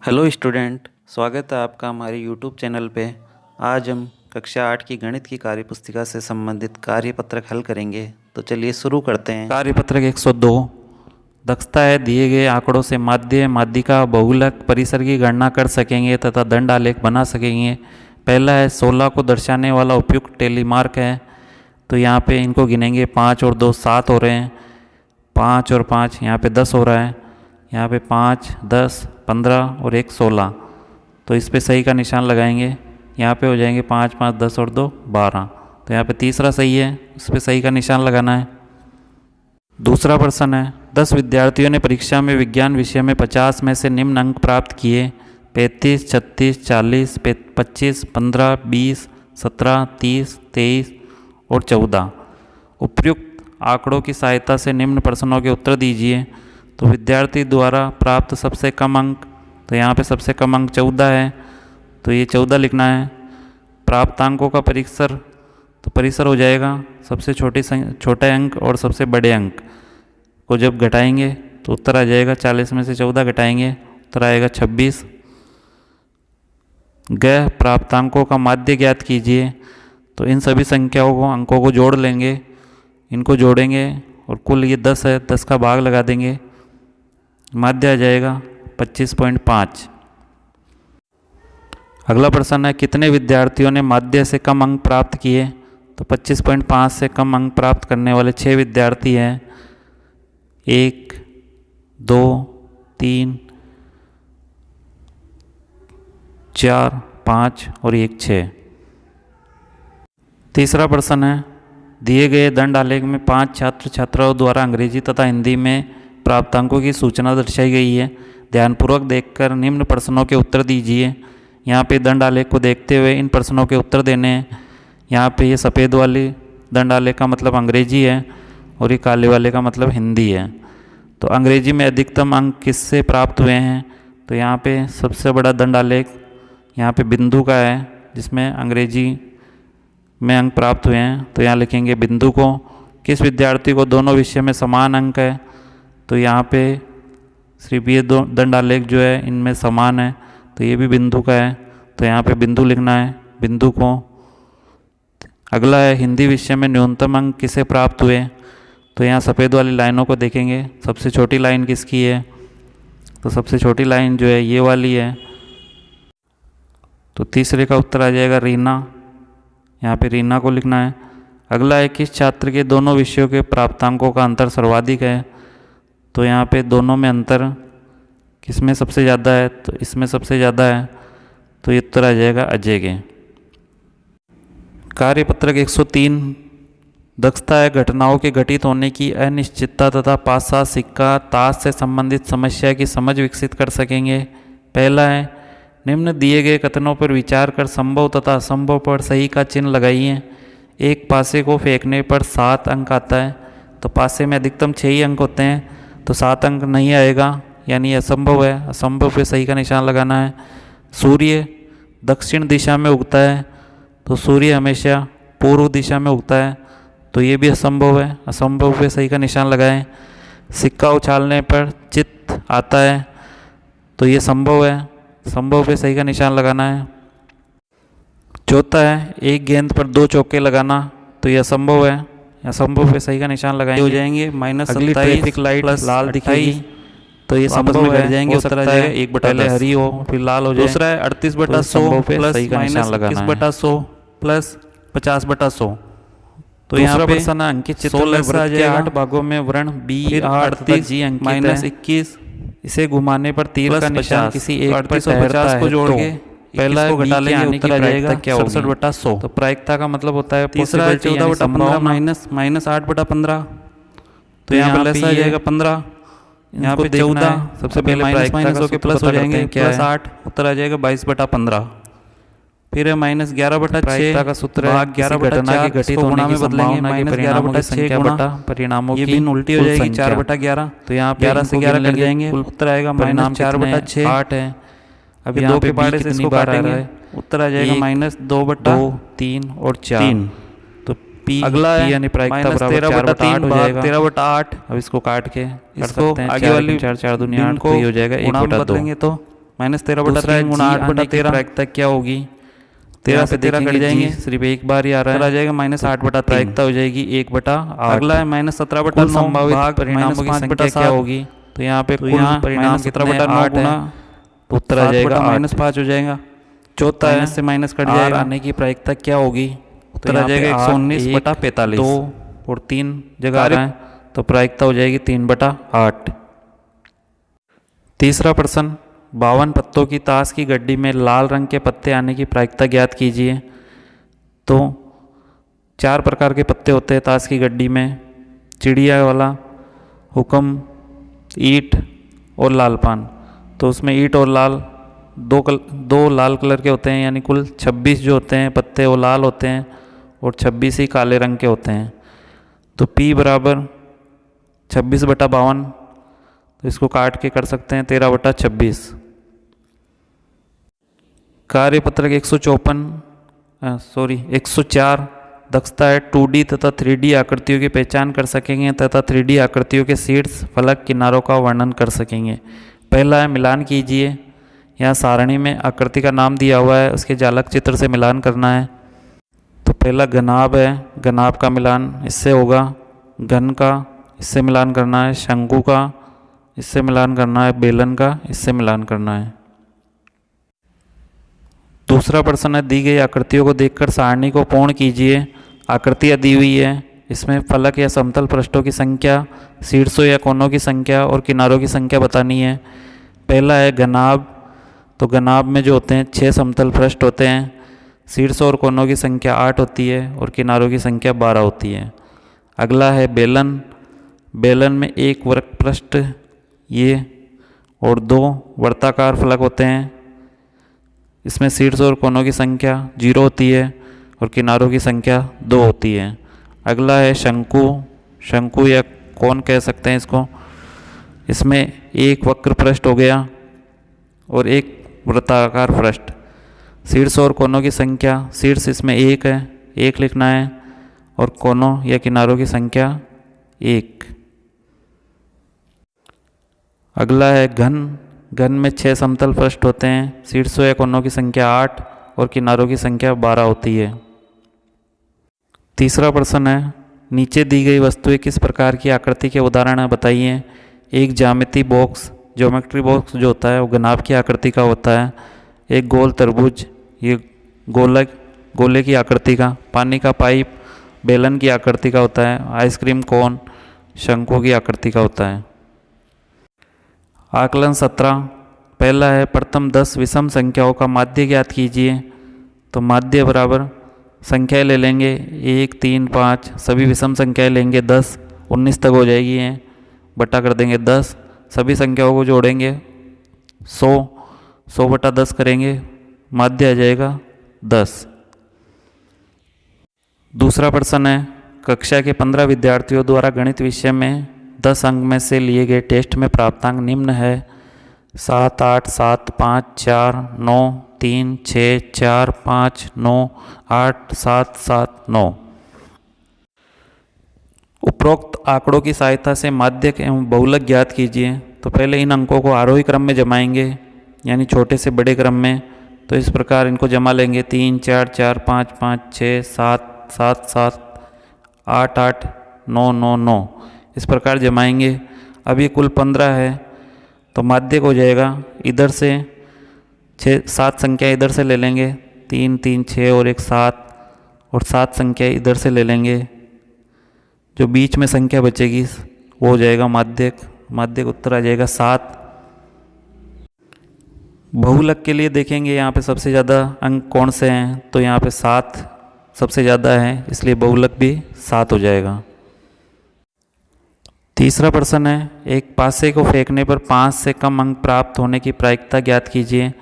Hello student, स्वागत है आपका हमारे यूट्यूब चैनल पे। आज हम कक्षा 8 की गणित की कार्यपुस्तिका से संबंधित कार्यपत्रक हल करेंगे। तो चलिए शुरू करते हैं। कार्यपत्रक 102 दक्षता है दिए गए आंकड़ों से माध्य माध्यिका बहुलक परिसर की गणना कर सकेंगे तथा दंड आलेख बना सकेंगे। पहला है 16 को दर्शाने वाला उपयुक्त टेलीमार्क है। तो यहाँ पे इनको गिनेंगे, 5 और 2 7 हो रहे हैं, 5 और 5 यहाँ पे 10 हो रहा है, यहाँ पे 5 10 15 और 1 16। तो इस पे सही का निशान लगाएंगे। यहाँ पे हो जाएंगे 5 5 10 और 2 12। तो यहाँ पे तीसरा सही है, उस पर सही का निशान लगाना है। दूसरा प्रश्न है 10 विद्यार्थियों ने परीक्षा में विज्ञान विषय में 50 में से निम्न अंक प्राप्त किए: 35 36 40 25 15 20 17 30 23 और 14। उपयुक्त आंकड़ों की सहायता से निम्न प्रश्नों के उत्तर दीजिए। तो विद्यार्थी द्वारा प्राप्त सबसे कम अंक, तो यहाँ पे सबसे कम अंक 14 है, तो ये 14 लिखना है। प्राप्तांकों का परिसर, तो परिसर हो जाएगा सबसे छोटे अंक और सबसे बड़े अंक को जब घटाएंगे तो उत्तर आ जाएगा 40 में से 14 घटाएंगे, उत्तर आएगा 26। ग प्राप्तांकों का माध्य ज्ञात कीजिए। तो इन सभी संख्याओं को अंकों को जोड़ लेंगे, इनको जोड़ेंगे और कुल ये 10 है, 10 का भाग लगा देंगे, माध्य आ जाएगा 25.5। अगला प्रश्न है कितने विद्यार्थियों ने माध्य से कम अंक प्राप्त किए? तो 25.5 से कम अंक प्राप्त करने वाले 6 विद्यार्थी हैं। 1 2 3 4 5 और 1 6। तीसरा प्रश्न है दिए गए दंड आलेख में 5 छात्र छात्राओं द्वारा अंग्रेजी तथा हिंदी में प्राप्तांकों की सूचना दर्शाई गई है। ध्यानपूर्वक देखकर निम्न प्रश्नों के उत्तर दीजिए। यहाँ पे दंड आलेख को देखते हुए इन प्रश्नों के उत्तर देने हैं। यहाँ पे ये सफ़ेद वाली दंड आलेख का मतलब अंग्रेजी है और ये काले वाले का मतलब हिंदी है। तो अंग्रेजी में अधिकतम अंक किससे प्राप्त हुए हैं? तो यहाँ पे सबसे बड़ा दंड आलेख यहाँ पे बिंदु का है, जिसमें अंग्रेजी में अंक प्राप्त हुए हैं। तो यहाँ लिखेंगे बिंदु को। किस विद्यार्थी को दोनों विषय में समान अंक है? तो यहाँ पे सिर्फ ये दो दंड आलेख जो है इनमें समान है, तो ये भी बिंदु का है, तो यहाँ पे बिंदु लिखना है, बिंदु को। अगला है हिंदी विषय में न्यूनतम अंक किसे प्राप्त हुए? तो यहाँ सफ़ेद वाली लाइनों को देखेंगे, सबसे छोटी लाइन किसकी है? तो सबसे छोटी लाइन जो है ये वाली है, तो तीसरे का उत्तर आ जाएगा रीना। यहाँ पे रीना को लिखना है। अगला है किस छात्र के दोनों विषयों के प्राप्तांकों का अंतर सर्वाधिक है? तो यहाँ पे दोनों में अंतर किसमें सबसे ज़्यादा है? तो इसमें सबसे ज़्यादा है, तो ये उत्तर आ जाएगा अजय के। कार्यपत्रक 103 दक्षता है घटनाओं के घटित होने की अनिश्चितता तथा पासा सिक्का ताश से संबंधित समस्या की समझ विकसित कर सकेंगे। पहला है निम्न दिए गए कथनों पर विचार कर संभव तथा असंभव पर सही का चिन्ह लगाइए। एक पासे को फेंकने पर 7 अंक आता है, तो पासे में अधिकतम 6 ही अंक होते हैं, तो 7 अंक नहीं आएगा, यानी असंभव है। असंभव पे सही का निशान लगाना है। सूर्य दक्षिण दिशा में उगता है, तो सूर्य हमेशा पूर्व दिशा में उगता है, तो ये भी असंभव है। असंभव पे सही का निशान लगाएं। सिक्का उछालने पर चित्त आता है, तो ये संभव है। संभव पे सही का निशान लगाना है। चौथा है एक गेंद पर 2 चौके लगाना, तो ये असंभव है। असंभव पे सही का निशान लगाएंगे, हो जाएंगे -27। ट्रैफिक लाइट लाल दिखाई, तो ये संभव में बैठ जाएंगे। उत्तर आ जाएगा 1/10। पहले हरी हो फिर लाल हो जाए। दूसरा है 38/100 प्लस -21/100 प्लस 50/100। तो यहाँ पे अंकित चित्र के 8 भागों में वर्ण B 8 तथा G -21। इसे घुमाने पर तीर का निशान किसी एक पर 50 को जोड़ के पहला को घटा लेंगे, उत्तर आ जाएगा 67/100। तो प्रायिकता का मतलब होता है तीसरा 14/15 माइनस 8/15। तो यहाँ पे आ जाएगा 15, यहाँ पे 14। सबसे पहले -100 के प्लस हो जाएंगे, प्लस 8, उत्तर आ जाएगा 22/15। फिर है -11/6 का सूत्र है 11/4 के घटित होने की बदलेंगे -11/6 गुणा परिणामों की भिन्न उल्टी हो जाएगी 4/11। तो यहाँ पे 11 से 11 कट जाएंगे, उत्तर आएगा -4/6 8 है। अब यहाँ पे बार से इसको काटेंगे, उत्तर आ जाएगा -2/2 3 और 4। तो P अगला है यानी प्रायिकता बराबर 4/8 हो जाएगा 13/8। अब इसको काट के इसको आगे वाली 4 4 दूनी 8 को हो जाएगा 1/2। तो -13/3 गुणा 8/13 प्रायिकता क्या होगी? 13 से 13 कट जाएंगे, सिर्फ एक बार ही आ रहा है, आ जाएगा -8/3, प्रायिकता हो जाएगी 1/8। अगला है -17/9 संभावित परिणामों की संख्या क्या होगी? तो यहाँ पे कुल परिणाम 17/9 गुणा, तो उत्तर आ जाएगा -5 हो जाएगा। चौथा है से माइनस कट जाएगा, आने की प्रायिकता क्या होगी? उत्तर आ जाएगा 119/45। 2 और 3 जगह आ रहा है, तो प्रायिकता हो जाएगी 3/8। तीसरा प्रश्न, 52 पत्तों की ताश की गड्डी में लाल रंग के पत्ते आने की प्रायिकता ज्ञात कीजिए। तो 4 प्रकार के पत्ते होते हैं ताश की गड्डी में, चिड़िया वाला, हुक्म, ईंट और लाल पान। तो उसमें ईंट और लाल दो लाल कलर के होते हैं, यानी कुल 26 जो होते हैं पत्ते वो लाल होते हैं और 26 ही काले रंग के होते हैं। तो P बराबर 26/52, तो इसको काट के कर सकते हैं 13/26। कार्यपत्रक 104 दक्षता है 2D तथा 3D आकृतियों की पहचान कर सकेंगे तथा 3D आकृतियों के शीर्ष फलक किनारों का वर्णन कर सकेंगे। पहला है मिलान कीजिए। यहाँ सारणी में आकृति का नाम दिया हुआ है, उसके जालक चित्र से मिलान करना है। तो पहला घनाभ है, घनाभ का मिलान इससे होगा, घन का इससे मिलान करना है, शंकु का इससे मिलान करना है, बेलन का इससे मिलान करना है। दूसरा प्रश्न है, दी गई आकृतियों को देखकर सारणी को पूर्ण कीजिए। आकृतियाँ दी हुई है, इसमें फलक या समतल पृष्ठों की संख्या, शीर्षों या कोनों की संख्या और किनारों की संख्या बतानी है। पहला है घनाभ। तो घनाभ में जो होते हैं 6 समतल पृष्ठ होते हैं, शीर्षों और कोनों की संख्या 8 होती है और किनारों की संख्या 12 होती है। अगला है बेलन। बेलन में एक वर्ग पृष्ठ ये और 2 वर्ताकार फलक होते हैं, इसमें शीर्ष और कोनों की संख्या 0 होती है और किनारों की संख्या 2 होती है। अगला है शंकु। शंकु या कोन कह सकते हैं इसको। इसमें एक वक्र पृष्ठ हो गया और एक वृत्ताकार पृष्ठ। शीर्ष और कोनों की संख्या, शीर्ष इसमें 1 है, 1 लिखना है, और कोनों या किनारों की संख्या 1। अगला है घन। घन में 6 समतल पृष्ठ होते हैं, शीर्षों या कोनों की संख्या 8 और किनारों की संख्या 12 होती है। तीसरा प्रश्न है, नीचे दी गई वस्तुएं किस प्रकार की आकृति के उदाहरण है बताइए। एक ज्यामिति बॉक्स, ज्योमेट्री बॉक्स जो होता है वो घनाभ की आकृति का होता है। एक गोल तरबूज, ये गोले की आकृति का। पानी का पाइप बेलन की आकृति का होता है। आइसक्रीम कोन शंकु की आकृति का होता है। आकलन 17। पहला है प्रथम 10 विषम संख्याओं का माध्य ज्ञात कीजिए। तो माध्य बराबर संख्याएं ले लेंगे 1, 3, 5, सभी विषम संख्याएं लेंगे 10, 19 तक हो जाएगी हैं, बटा कर देंगे 10, सभी संख्याओं को जोड़ेंगे 100/10 करेंगे, माध्य आ जाएगा 10। दूसरा प्रश्न है, कक्षा के 15 विद्यार्थियों द्वारा गणित विषय में 10 अंक में से लिए गए टेस्ट में प्राप्तांक निम्न है 7, 8, 7, 5, 4, 9, 3, 6, 4, 5, 9, 8, 7, 7, 9। उपरोक्त आंकड़ों की सहायता से माध्यक एवं बहुलक ज्ञात कीजिए। तो पहले इन अंकों को आरोही क्रम में जमाएंगे, यानी छोटे से बड़े क्रम में। तो इस प्रकार इनको जमा लेंगे 3, 4, 4, 5, 5, 6, 7, 7, 7, 8, 8, 9, 9, 9, इस प्रकार जमाएंगे। अब ये कुल 15 है, तो माध्यक हो जाएगा इधर से 7 संख्या इधर से ले लेंगे, 3, 3, 6 और एक 7, और 7 संख्या इधर से ले लेंगे। जो बीच में संख्या बचेगी वो हो जाएगा माध्यक। माध्यक उत्तर आ जाएगा 7। बहुलक के लिए देखेंगे यहाँ पे सबसे ज़्यादा अंक कौन से हैं, तो यहाँ पे 7 सबसे ज़्यादा है, इसलिए बहुलक भी 7 हो जाएगा। तीसरा प्रश्न है, एक पासे को फेंकने पर 5 से कम अंक प्राप्त होने की प्रायिकता ज्ञात कीजिए।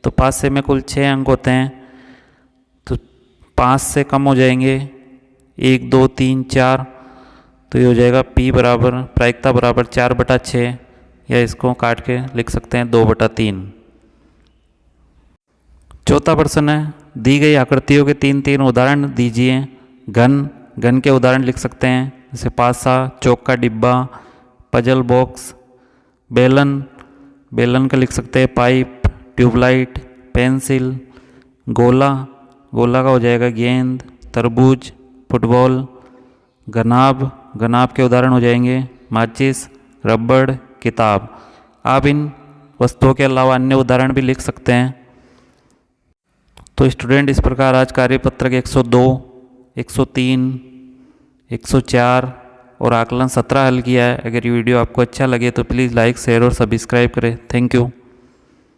तो पासे में कुल 6 अंक होते हैं, तो 5 से कम हो जाएंगे 1, 2, 3, 4, तो ये हो जाएगा P बराबर प्रायिकता बराबर 4/6, या इसको काट के लिख सकते हैं 2/3। चौथा प्रश्न है, दी गई आकृतियों के 3 उदाहरण दीजिए। घन के उदाहरण लिख सकते हैं, जैसे पासा, चौक का डिब्बा, पजल बॉक्स। बेलन का लिख सकते हैं पाइप, ट्यूबलाइट, पेंसिल, गोला, गोला का हो जाएगा गेंद, तरबूज, फुटबॉल, घनाभ, घनाभ के उदाहरण हो जाएंगे माचिस, रबड़, किताब। आप इन वस्तुओं के अलावा अन्य उदाहरण भी लिख सकते हैं। तो स्टूडेंट, इस प्रकार आज कार्यपत्रक 102, 103, 104 और आकलन 17 हल किया है। अगर ये वीडियो आपको अच्छा लगे तो प्लीज़ लाइक, शेयर और सब्सक्राइब करें। Thank you.